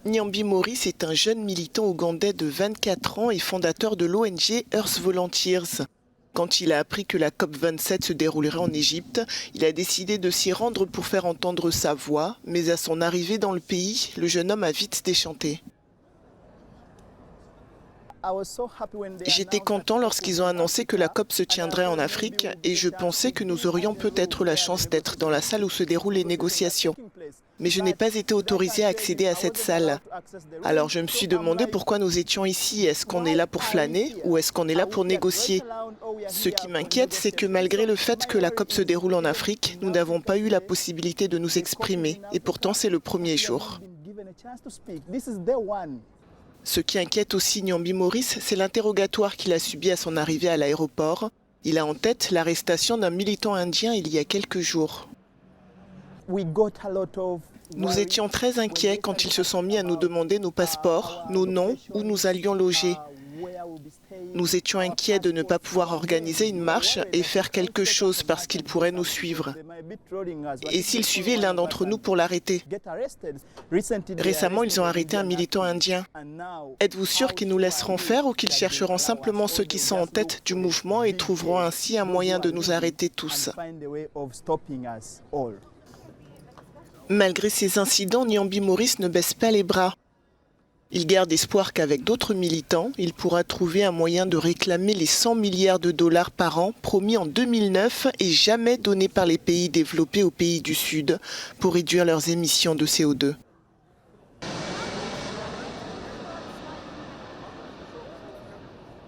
Nyambi Maurice est un jeune militant ougandais de 24 ans et fondateur de l'ONG Earth Volunteers. Quand il a appris que la COP27 se déroulerait en Égypte, il a décidé de s'y rendre pour faire entendre sa voix, mais à son arrivée dans le pays, le jeune homme a vite déchanté. J'étais content lorsqu'ils ont annoncé que la COP se tiendrait en Afrique et je pensais que nous aurions peut-être la chance d'être dans la salle où se déroulent les négociations. Mais je n'ai pas été autorisé à accéder à cette salle. Alors je me suis demandé pourquoi nous étions ici. Est-ce qu'on est là pour flâner ou est-ce qu'on est là pour négocier? Ce qui m'inquiète, c'est que malgré le fait que la COP se déroule en Afrique, nous n'avons pas eu la possibilité de nous exprimer. Et pourtant, c'est le premier jour. Ce qui inquiète aussi Nyambi Maurice, c'est l'interrogatoire qu'il a subi à son arrivée à l'aéroport. Il a en tête l'arrestation d'un militant indien il y a quelques jours. Nous étions très inquiets quand ils se sont mis à nous demander nos passeports, nos noms, où nous allions loger. Nous étions inquiets de ne pas pouvoir organiser une marche et faire quelque chose parce qu'ils pourraient nous suivre. Et s'ils suivaient l'un d'entre nous pour l'arrêter? Récemment, ils ont arrêté un militant indien. Êtes-vous sûr qu'ils nous laisseront faire ou qu'ils chercheront simplement ceux qui sont en tête du mouvement et trouveront ainsi un moyen de nous arrêter tous? Malgré ces incidents, Nyambi Maurice ne baisse pas les bras. Il garde espoir qu'avec d'autres militants, il pourra trouver un moyen de réclamer les 100 milliards de dollars par an promis en 2009 et jamais donnés par les pays développés aux pays du Sud pour réduire leurs émissions de CO2.